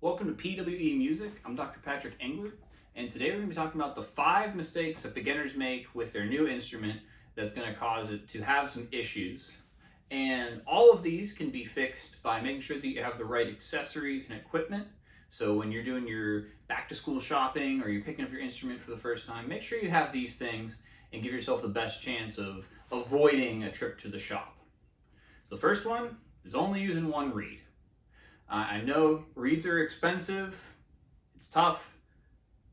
Welcome to PWE Music. I'm Dr. Patrick Engler, and today we're going to be talking about the 5 mistakes that beginners make with their new instrument that's going to cause it to have some issues. And all of these can be fixed by making sure that you have the right accessories and equipment. So when you're doing your back-to-school shopping or you're picking up your instrument for the first time, make sure you have these things and give yourself the best chance of avoiding a trip to the shop. So the first one is only using one reed. I know reeds are expensive, it's tough,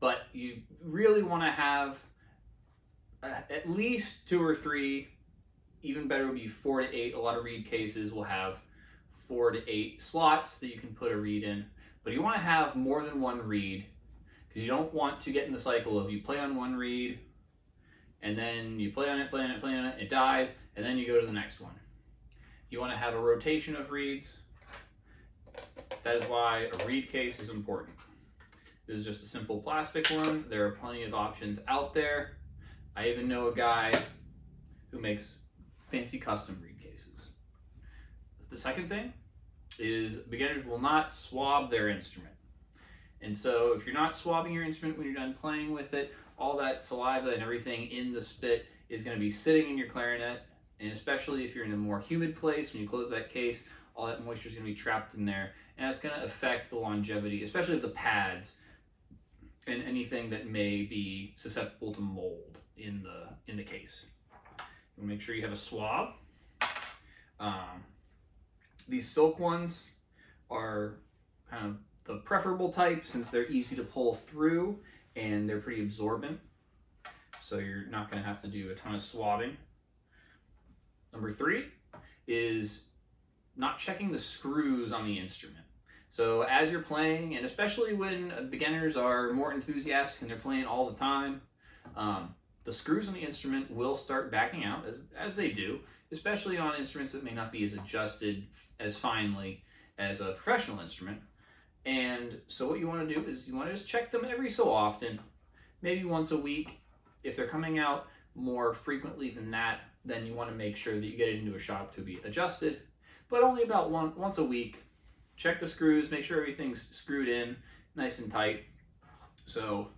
but you really want to have at least 2 or 3, even better would be 4 to 8. A lot of reed cases will have 4 to 8 slots that you can put a reed in, but you want to have more than one reed because you don't want to get in the cycle of you play on one reed and then you play on it, it dies, and then you go to the next one. You want to have a rotation of reeds. That is why a reed case is important. This is just a simple plastic one. There are plenty of options out there. I even know a guy who makes fancy custom reed cases. The second thing is beginners will not swab their instrument. And so if you're not swabbing your instrument when you're done playing with it, all that saliva and everything in the spit is going to be sitting in your clarinet. And especially if you're in a more humid place, when you close that case, all that moisture is going to be trapped in there, and it's going to affect the longevity, especially of the pads and anything that may be susceptible to mold in the case. You want to make sure you have a swab. These silk ones are kind of the preferable type since they're easy to pull through and they're pretty absorbent, so you're not going to have to do a ton of swabbing. Number 3 is not checking the screws on the instrument. So as you're playing, and especially when beginners are more enthusiastic and they're playing all the time, the screws on the instrument will start backing out, as they do, especially on instruments that may not be as adjusted as finely as a professional instrument. And so what you want to do is you want to just check them every so often, maybe once a week. If they're coming out more frequently than that, then you want to make sure that you get it into a shop to be adjusted, but only about once a week. Check the screws, make sure everything's screwed in nice and tight. So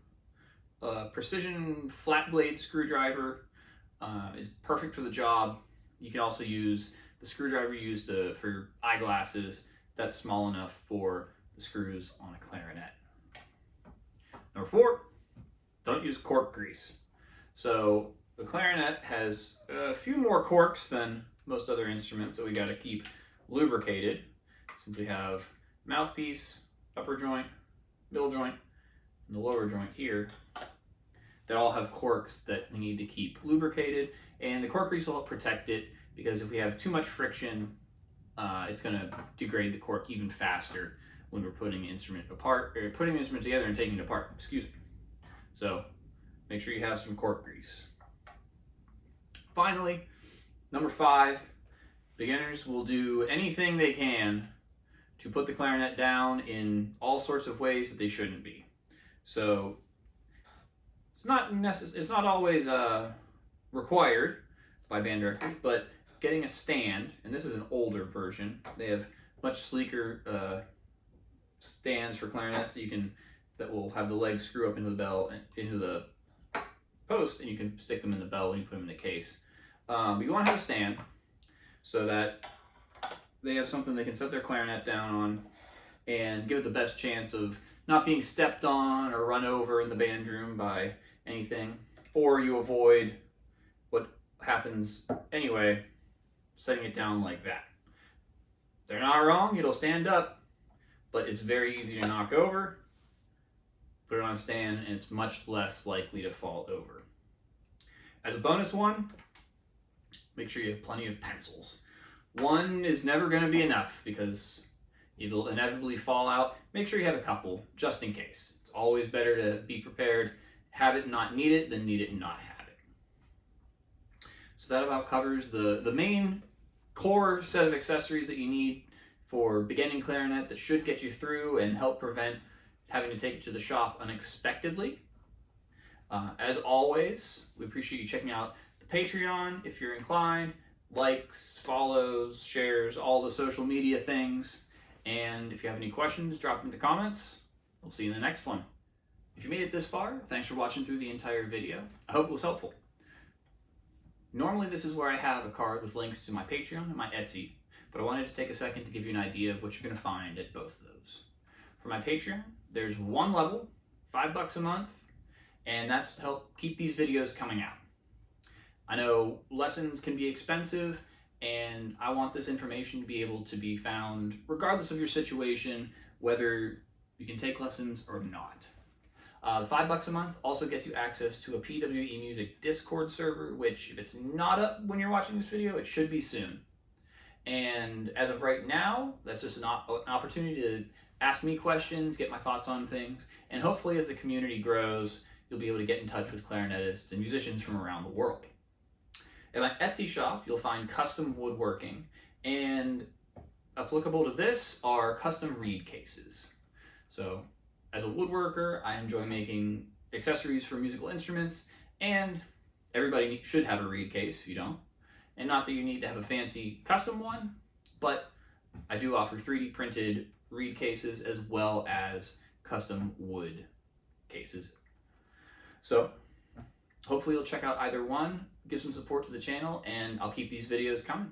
a precision flat blade screwdriver is perfect for the job. You can also use the screwdriver used for eyeglasses. That's small enough for the screws on a clarinet. Number 4, don't use cork grease. So the clarinet has a few more corks than most other instruments that we got to keep lubricated, since we have mouthpiece, upper joint, middle joint, and the lower joint here that all have corks that we need to keep lubricated, and the cork grease will help protect it, because if we have too much friction, it's going to degrade the cork even faster when we're putting the instrument apart, or putting the instrument together and taking it apart, excuse me. So make sure you have some cork grease. Finally, number 5, beginners will do anything they can to put the clarinet down in all sorts of ways that they shouldn't be. So it's not always required by band directors, but getting a stand, and this is an older version. They have much sleeker stands for clarinets that will have the legs screw up into the bell and into the post, and you can stick them in the bell when you put them in the case. But you want to have a stand so that they have something they can set their clarinet down on and give it the best chance of not being stepped on or run over in the band room by anything, or you avoid what happens anyway, setting it down like that. They're not wrong, it'll stand up, but it's very easy to knock over. Put it on a stand and it's much less likely to fall over. As a bonus one, make sure you have plenty of pencils. One is never going to be enough because it'll inevitably fall out. Make sure you have a couple just in case. It's always better to be prepared, have it and not need it, than need it and not have it. So that about covers the main core set of accessories that you need for beginning clarinet that should get you through and help prevent having to take it to the shop unexpectedly. As always, we appreciate you checking out the Patreon if you're inclined. Likes, follows, shares, all the social media things. And if you have any questions, drop them in the comments. We'll see you in the next one. If you made it this far, thanks for watching through the entire video. I hope it was helpful. Normally this is where I have a card with links to my Patreon and my Etsy, but I wanted to take a second to give you an idea of what you're going to find at both of those. For my Patreon, there's one level, $5 a month, and that's to help keep these videos coming out. I know lessons can be expensive, and I want this information to be able to be found regardless of your situation, whether you can take lessons or not. The $5 a month also gets you access to a PWE Music Discord server, which if it's not up when you're watching this video, it should be soon. And as of right now, that's just an opportunity to ask me questions, get my thoughts on things, and hopefully as the community grows, you'll be able to get in touch with clarinetists and musicians from around the world. At my Etsy shop, you'll find custom woodworking, and applicable to this are custom reed cases. So as a woodworker, I enjoy making accessories for musical instruments, and everybody should have a reed case if you don't. And not that you need to have a fancy custom one, but I do offer 3D printed reed cases as well as custom wood cases. So hopefully you'll check out either one, give some support to the channel, and I'll keep these videos coming.